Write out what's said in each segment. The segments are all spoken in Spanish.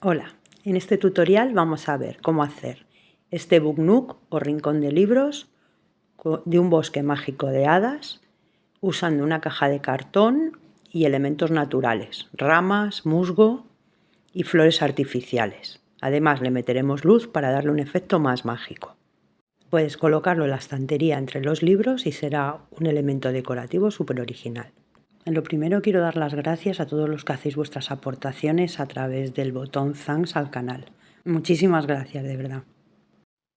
Hola, en este tutorial vamos a ver cómo hacer este book nook o rincón de libros de un bosque mágico de hadas usando una caja de cartón y elementos naturales, ramas, musgo y flores artificiales. Además le meteremos luz para darle un efecto más mágico. Puedes colocarlo en la estantería entre los libros y será un elemento decorativo súper original. En lo primero quiero dar las gracias a todos los que hacéis vuestras aportaciones a través del botón Thanks al canal. Muchísimas gracias, de verdad.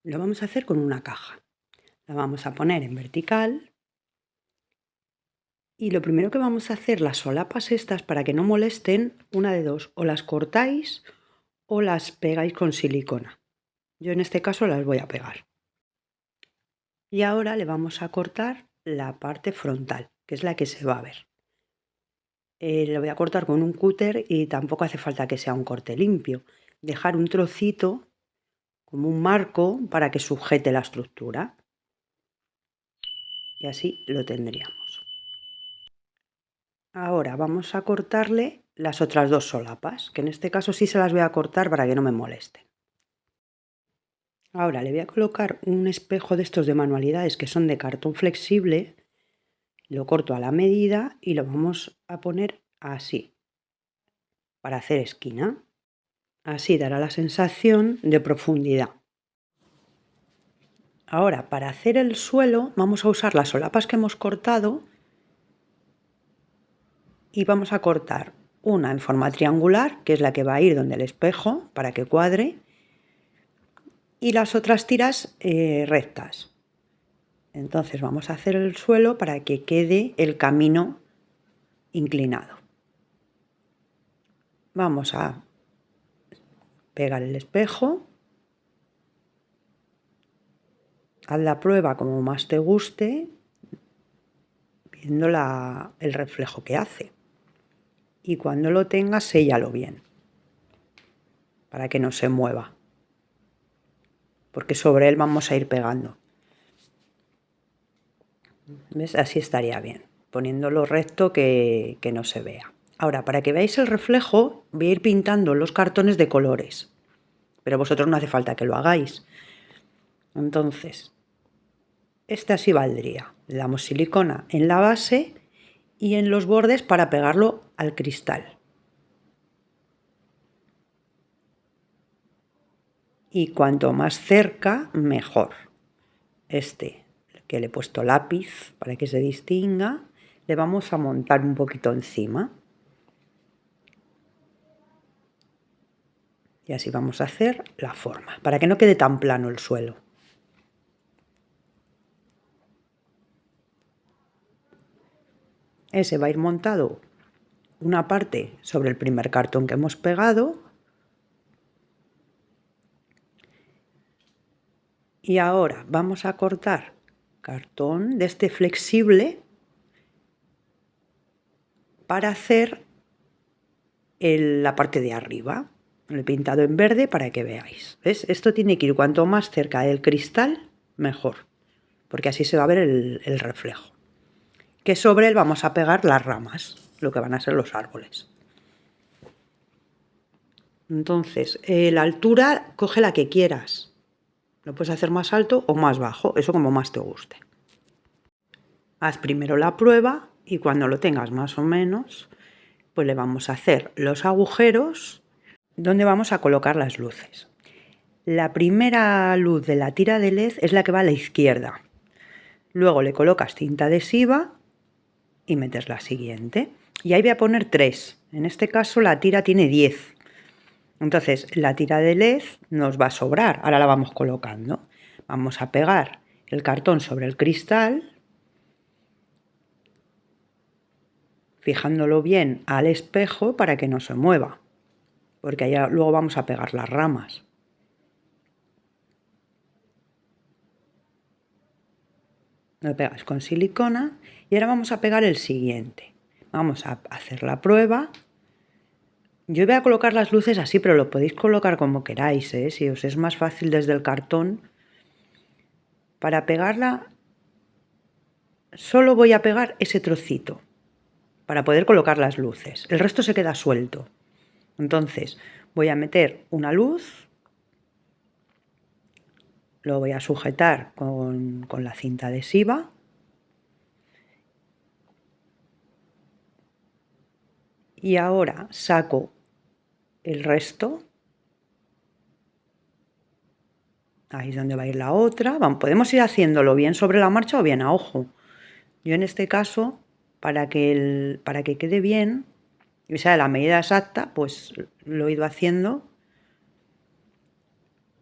Lo vamos a hacer con una caja. La vamos a poner en vertical. Y lo primero que vamos a hacer, las solapas estas, para que no molesten, una de dos, o las cortáis o las pegáis con silicona. Yo en este caso las voy a pegar. Y ahora le vamos a cortar la parte frontal, que es la que se va a ver. Lo voy a cortar con un cúter y tampoco hace falta que sea un corte limpio. Dejar un trocito como un marco para que sujete la estructura. Y así lo tendríamos. Ahora vamos a cortarle las otras dos solapas, que en este caso sí se las voy a cortar para que no me molesten. Ahora le voy a colocar un espejo de estos de manualidades que son de cartón flexible. Lo corto a la medida y lo vamos a poner así, para hacer esquina. Así dará la sensación de profundidad. Ahora, para hacer el suelo, vamos a usar las solapas que hemos cortado y vamos a cortar una en forma triangular, que es la que va a ir donde el espejo, para que cuadre, y las otras tiras rectas. Entonces vamos a hacer el suelo para que quede el camino inclinado. Vamos a pegar el espejo. Haz la prueba como más te guste, viendo el reflejo que hace. Y cuando lo tengas, séllalo bien, para que no se mueva, porque sobre él vamos a ir pegando. ¿Ves? Así estaría bien, poniéndolo recto que no se vea. Ahora, para que veáis el reflejo, voy a ir pintando los cartones de colores, pero vosotros no hace falta que lo hagáis. Entonces, este así valdría. Le damos silicona en la base y en los bordes para pegarlo al cristal. Y cuanto más cerca, mejor. Este, que le he puesto lápiz para que se distinga, le vamos a montar un poquito encima. Y así vamos a hacer la forma, para que no quede tan plano el suelo. Ese va a ir montado una parte sobre el primer cartón que hemos pegado. Y ahora vamos a cortar cartón de este flexible para hacer la parte de arriba. Lo he pintado en verde para que veáis. ¿Ves? Esto tiene que ir cuanto más cerca del cristal, mejor, porque así se va a ver el reflejo. Que sobre él vamos a pegar las ramas, lo que van a ser los árboles. Entonces, la altura coge la que quieras. Lo puedes hacer más alto o más bajo, eso como más te guste. Haz primero la prueba y cuando lo tengas más o menos, pues le vamos a hacer los agujeros donde vamos a colocar las luces. La primera luz de la tira de LED es la que va a la izquierda. Luego le colocas cinta adhesiva y metes la siguiente. Y ahí voy a poner 3. En este caso la tira tiene 10. Entonces la tira de LED nos va a sobrar. Ahora la vamos colocando. Vamos a pegar el cartón sobre el cristal, fijándolo bien al espejo para que no se mueva, porque allá luego vamos a pegar las ramas. Lo pegas con silicona y ahora vamos a pegar el siguiente. Vamos a hacer la prueba. Yo voy a colocar las luces así, pero lo podéis colocar como queráis, ¿eh? Si os es más fácil desde el cartón. Para pegarla, solo voy a pegar ese trocito para poder colocar las luces. El resto se queda suelto. Entonces, voy a meter una luz, lo voy a sujetar con la cinta adhesiva y ahora saco el resto. Ahí es donde va a ir la otra. Podemos ir haciéndolo bien sobre la marcha o bien a ojo. Yo en este caso, para que quede bien y sea la medida exacta, pues lo he ido haciendo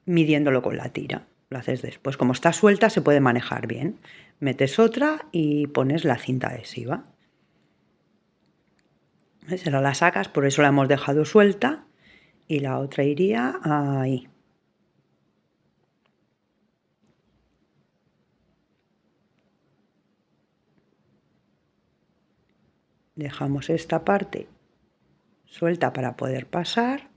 midiéndolo con la tira. Lo haces después. Como está suelta se puede manejar bien. Metes otra y pones la cinta adhesiva. ¿Ves? Ahora la sacas, por eso la hemos dejado suelta y la otra iría ahí. Dejamos esta parte suelta para poder pasar.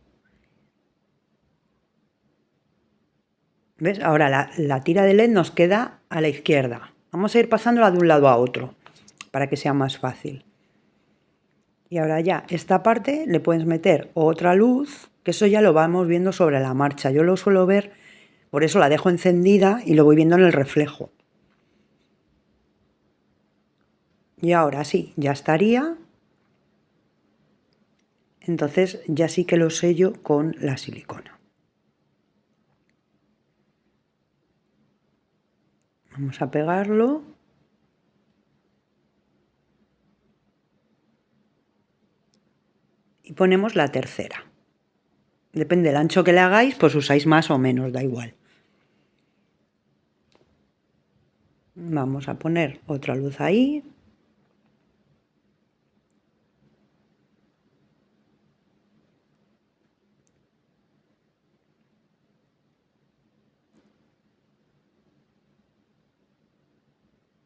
¿Ves? Ahora la tira de LED nos queda a la izquierda. Vamos a ir pasándola de un lado a otro para que sea más fácil. Y ahora ya esta parte le puedes meter otra luz, que eso ya lo vamos viendo sobre la marcha. Yo lo suelo ver, por eso la dejo encendida y lo voy viendo en el reflejo. Y ahora sí, ya estaría. Entonces ya sí que lo sello con la silicona. Vamos a pegarlo. Y ponemos la tercera. Depende del ancho que le hagáis, pues usáis más o menos, da igual. Vamos a poner otra luz ahí.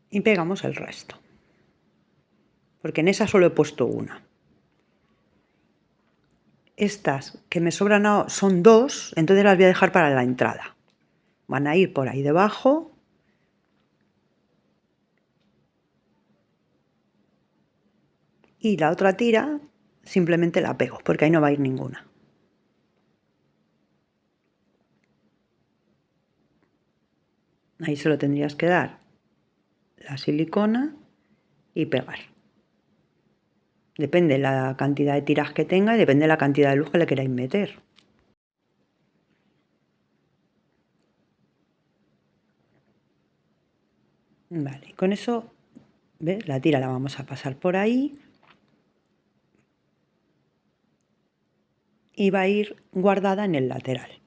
Y pegamos el resto. Porque en esa solo he puesto una. Estas que me sobran son dos, entonces las voy a dejar para la entrada. Van a ir por ahí debajo. Y la otra tira simplemente la pego, porque ahí no va a ir ninguna. Ahí solo tendrías que dar la silicona y pegar. Depende de la cantidad de tiras que tenga y depende de la cantidad de luz que le queráis meter. Vale, y con eso, ¿ves? La tira la vamos a pasar por ahí. Y va a ir guardada en el lateral.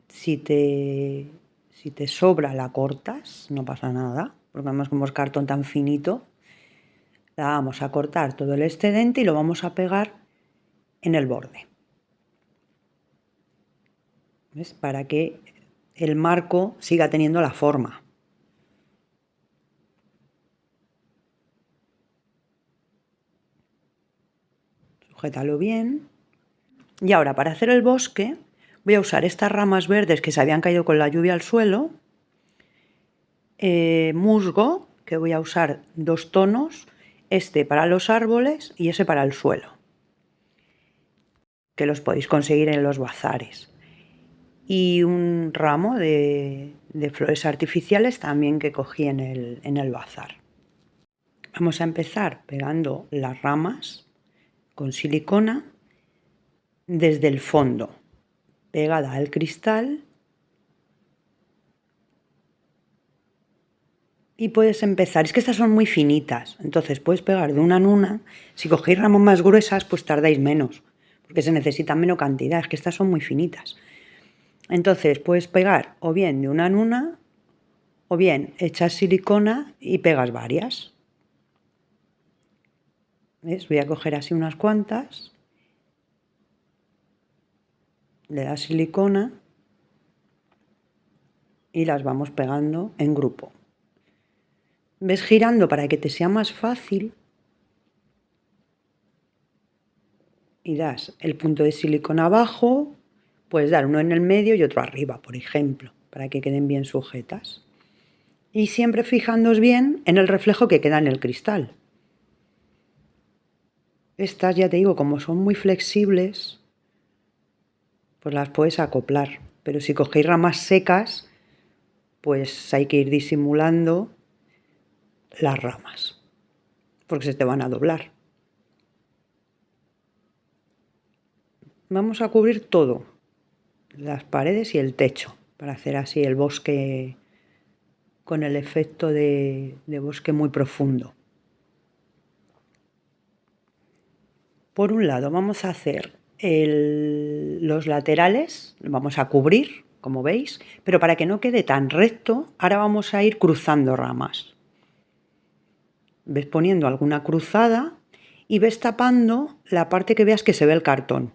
Si te sobra la cortas, no pasa nada, porque además como es cartón tan finito, la vamos a cortar todo el excedente y lo vamos a pegar en el borde. ¿Ves? Para que el marco siga teniendo la forma. Sujétalo bien. Y ahora para hacer el bosque voy a usar estas ramas verdes que se habían caído con la lluvia al suelo, musgo, que voy a usar 2 tonos, este para los árboles y ese para el suelo, que los podéis conseguir en los bazares, y un ramo de flores artificiales también que cogí en el bazar. Vamos a empezar pegando las ramas con silicona desde el fondo, pegada al cristal, y puedes empezar. Es que estas son muy finitas, entonces puedes pegar de una en una. Si cogéis ramas más gruesas, pues tardáis menos, porque se necesita menos cantidad. Es que estas son muy finitas. Entonces puedes pegar o bien de una en una, o bien echas silicona y pegas varias. ¿Ves? Voy a coger así unas cuantas. Le das silicona y las vamos pegando en grupo. Ves girando para que te sea más fácil y das el punto de silicona abajo, puedes dar uno en el medio y otro arriba, por ejemplo, para que queden bien sujetas. Y siempre fijándoos bien en el reflejo que queda en el cristal. Estas, ya te digo, como son muy flexibles, pues las puedes acoplar. Pero si cogéis ramas secas, pues hay que ir disimulando las ramas, porque se te van a doblar. Vamos a cubrir todo, las paredes y el techo, para hacer así el bosque con el efecto de bosque muy profundo. Por un lado vamos a hacer los laterales, vamos a cubrir, como veis, pero para que no quede tan recto, ahora vamos a ir cruzando ramas. Ves poniendo alguna cruzada y ves tapando la parte que veas que se ve el cartón.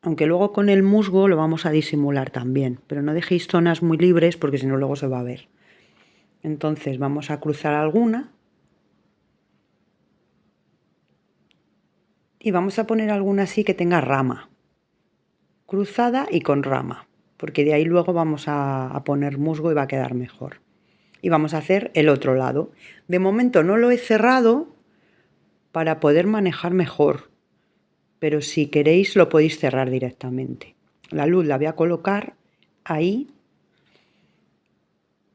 Aunque luego con el musgo lo vamos a disimular también, pero no dejéis zonas muy libres porque si no luego se va a ver. Entonces vamos a cruzar alguna y vamos a poner alguna así que tenga rama, cruzada y con rama, porque de ahí luego vamos a poner musgo y va a quedar mejor. Y vamos a hacer el otro lado. De momento no lo he cerrado para poder manejar mejor, pero si queréis lo podéis cerrar directamente. La luz la voy a colocar ahí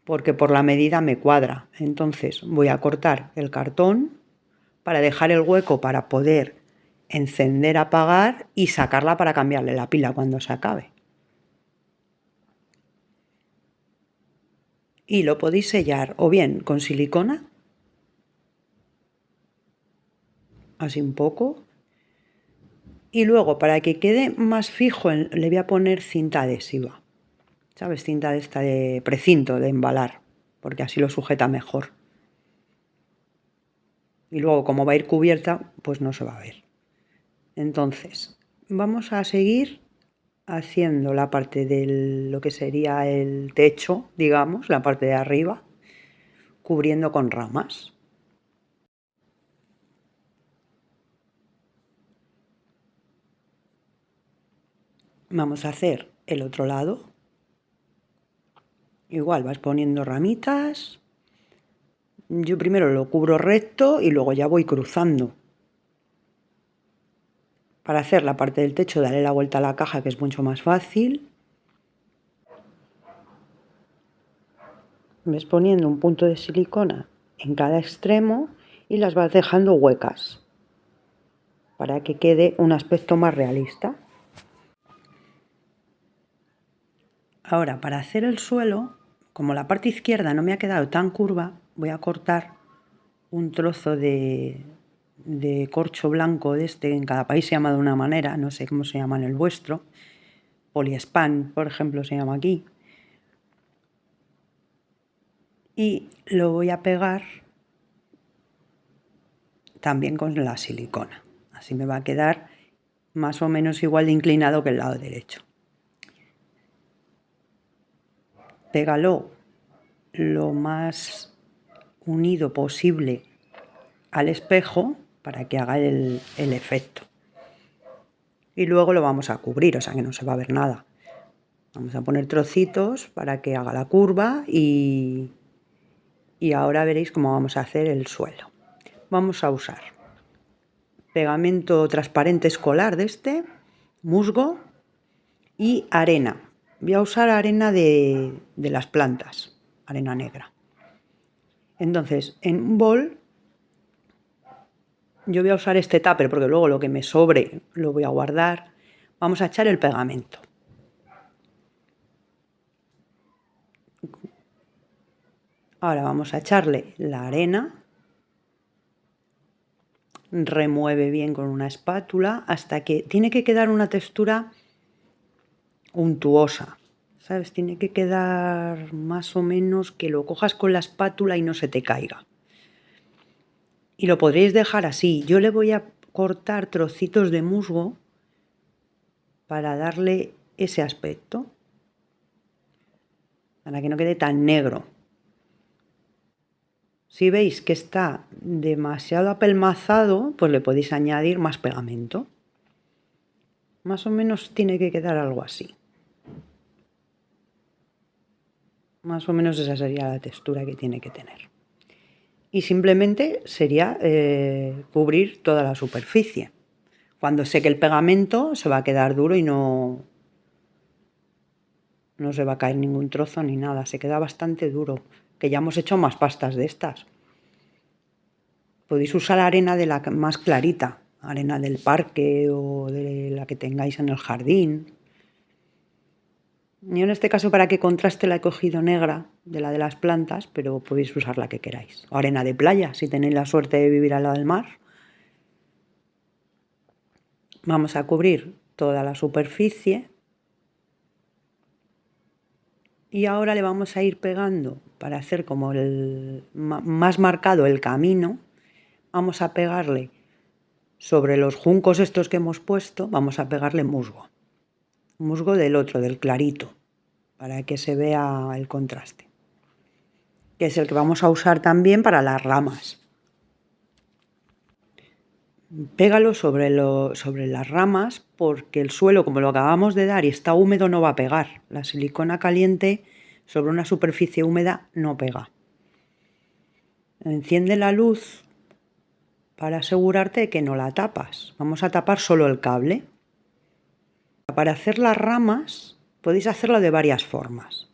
porque por la medida me cuadra. Entonces voy a cortar el cartón para dejar el hueco para poder encender, apagar y sacarla para cambiarle la pila cuando se acabe. Y lo podéis sellar o bien con silicona, así un poco, y luego para que quede más fijo le voy a poner cinta adhesiva, ¿sabes? Cinta de esta de precinto, de embalar, porque así lo sujeta mejor. Y luego como va a ir cubierta, pues no se va a ver. Entonces, vamos a seguir haciendo la parte de lo que sería el techo, digamos, la parte de arriba, cubriendo con ramas. Vamos a hacer el otro lado. Igual vas poniendo ramitas. Yo primero lo cubro recto y luego ya voy cruzando. Para hacer la parte del techo, daré la vuelta a la caja, que es mucho más fácil. Ves poniendo un punto de silicona en cada extremo y las vas dejando huecas para que quede un aspecto más realista. Ahora, para hacer el suelo, como la parte izquierda no me ha quedado tan curva, voy a cortar un trozo de corcho blanco de este, en cada país se llama de una manera, no sé cómo se llama en el vuestro, poliespan, por ejemplo, se llama aquí, y lo voy a pegar también con la silicona, así me va a quedar más o menos igual de inclinado que el lado derecho. Pégalo lo más unido posible al espejo para que haga el efecto. Y luego lo vamos a cubrir, o sea que no se va a ver nada. Vamos a poner trocitos para que haga la curva y ahora veréis cómo vamos a hacer el suelo. Vamos a usar pegamento transparente escolar de este, musgo y arena. Voy a usar arena de las plantas, arena negra. Entonces, en un bol yo voy a usar este tupper porque luego lo que me sobre lo voy a guardar. Vamos a echar el pegamento. Ahora vamos a echarle la arena. Remueve bien con una espátula hasta que tiene que quedar una textura untuosa, ¿sabes? Tiene que quedar más o menos que lo cojas con la espátula y no se te caiga. Y lo podréis dejar así. Yo le voy a cortar trocitos de musgo para darle ese aspecto, para que no quede tan negro. Si veis que está demasiado apelmazado, pues le podéis añadir más pegamento. Más o menos tiene que quedar algo así. Más o menos esa sería la textura que tiene que tener. y simplemente sería cubrir toda la superficie. Cuando seque el pegamento se va a quedar duro y no se va a caer ningún trozo ni nada, se queda bastante duro, que ya hemos hecho más pastas de estas. Podéis usar arena de la más clarita, arena del parque o de la que tengáis en el jardín. Yo en este caso, para que contraste, la he cogido negra, de la de las plantas, pero podéis usar la que queráis. O arena de playa, si tenéis la suerte de vivir al lado del mar. Vamos a cubrir toda la superficie. Y ahora le vamos a ir pegando, para hacer como más marcado el camino, vamos a pegarle sobre los juncos estos que hemos puesto, vamos a pegarle musgo. Musgo del otro, del clarito, para que se vea el contraste. Que es el que vamos a usar también para las ramas. Pégalo sobre las ramas, porque el suelo, como lo acabamos de dar y está húmedo, no va a pegar. La silicona caliente sobre una superficie húmeda no pega. Enciende la luz para asegurarte de que no la tapas. Vamos a tapar solo el cable. Para hacer las ramas podéis hacerlo de varias formas.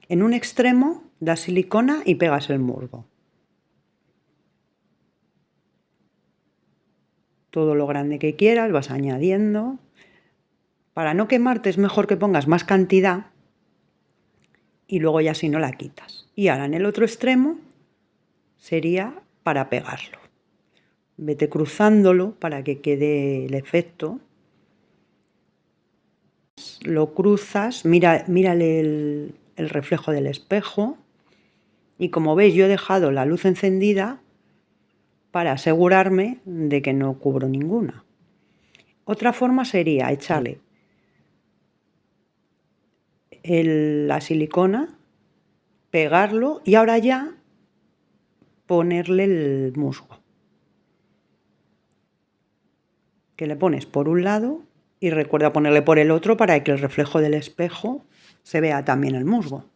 En un extremo das silicona y pegas el musgo. Todo lo grande que quieras vas añadiendo. Para no quemarte es mejor que pongas más cantidad y luego ya si no la quitas. Y ahora en el otro extremo sería para pegarlo. Vete cruzándolo para que quede el efecto. Lo cruzas, mírale el reflejo del espejo y como veis yo he dejado la luz encendida para asegurarme de que no cubro ninguna. Otra forma sería echarle la silicona, pegarlo y ahora ya ponerle el musgo. Que le pones por un lado y recuerda ponerle por el otro para que el reflejo del espejo se vea también el musgo.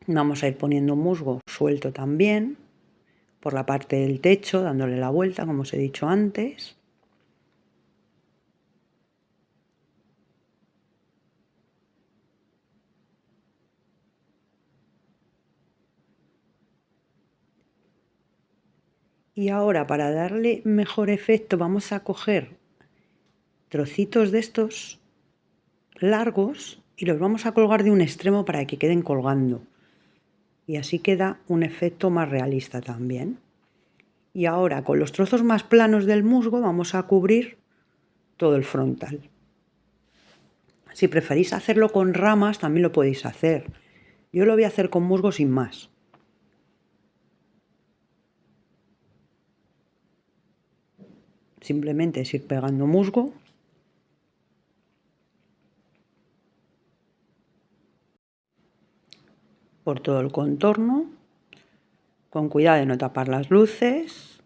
Vamos a ir poniendo musgo suelto también por la parte del techo, dándole la vuelta, como os he dicho antes. Y ahora, para darle mejor efecto, vamos a coger trocitos de estos largos y los vamos a colgar de un extremo para que queden colgando. Y así queda un efecto más realista también. Y ahora, con los trozos más planos del musgo, vamos a cubrir todo el frontal. Si preferís hacerlo con ramas, también lo podéis hacer. Yo lo voy a hacer con musgo sin más. Simplemente es ir pegando musgo. Por todo el contorno, con cuidado de no tapar las luces.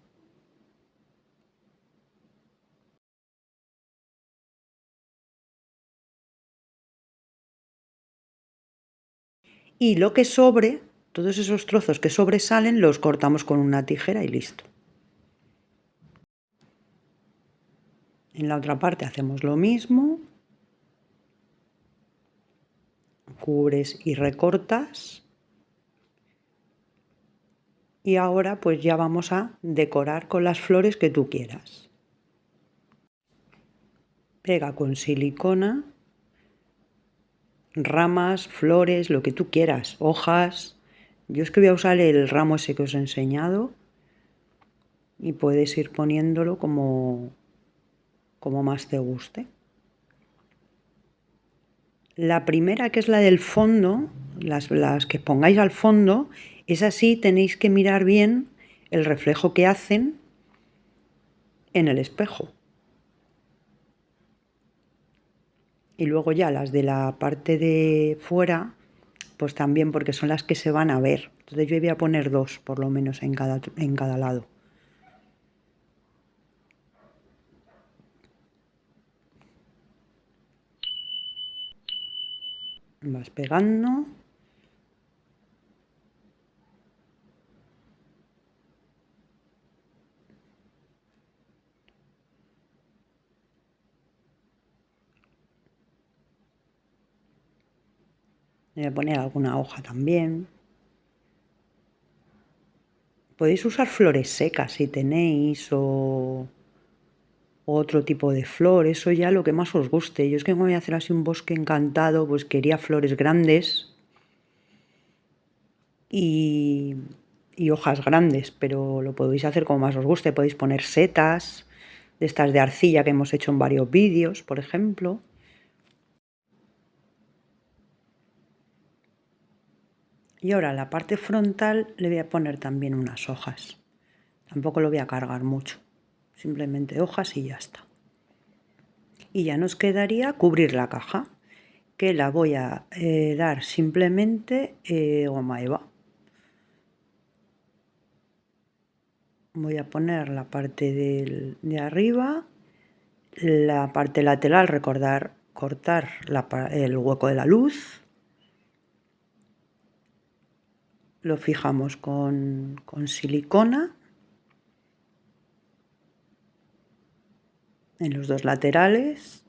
Y lo que sobre, todos esos trozos que sobresalen, los cortamos con una tijera y listo. En la otra parte hacemos lo mismo. Cubres y recortas. Y ahora pues ya vamos a decorar con las flores que tú quieras. Pega con silicona ramas, flores, lo que tú quieras, hojas. Yo es que voy a usar el ramo ese que os he enseñado y puedes ir poniéndolo como más te guste. La primera, que es la del fondo, las que pongáis al fondo, es así, tenéis que mirar bien el reflejo que hacen en el espejo. Y luego ya las de la parte de fuera, pues también, porque son las que se van a ver. Entonces yo voy a poner dos, por lo menos, en cada lado. Vas pegando. Voy a poner alguna hoja también. Podéis usar flores secas si tenéis o otro tipo de flor, eso ya lo que más os guste. Yo es que como voy a hacer así un bosque encantado, pues quería flores grandes y, y hojas grandes, pero lo podéis hacer como más os guste. Podéis poner setas de estas de arcilla que hemos hecho en varios vídeos, por ejemplo. Y ahora en la parte frontal le voy a poner también unas hojas. Tampoco lo voy a cargar mucho, simplemente hojas y ya está. Y ya nos quedaría cubrir la caja, que la voy a dar simplemente goma eva. Voy a poner la parte de arriba, la parte lateral, recordar cortar el hueco de la luz. Lo fijamos con silicona en los dos laterales.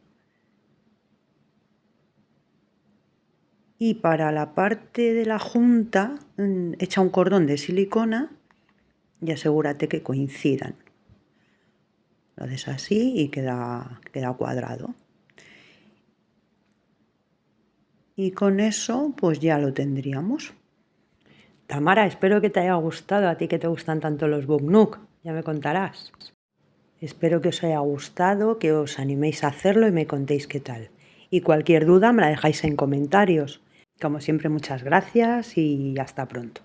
Y para la parte de la junta, echa un cordón de silicona y asegúrate que coincidan. Lo haces así y queda cuadrado. Y con eso pues ya lo tendríamos. Tamara, espero que te haya gustado, a ti que te gustan tanto los Book Nook, ya me contarás. Espero que os haya gustado, que os animéis a hacerlo y me contéis qué tal. Y cualquier duda me la dejáis en comentarios. Como siempre, muchas gracias y hasta pronto.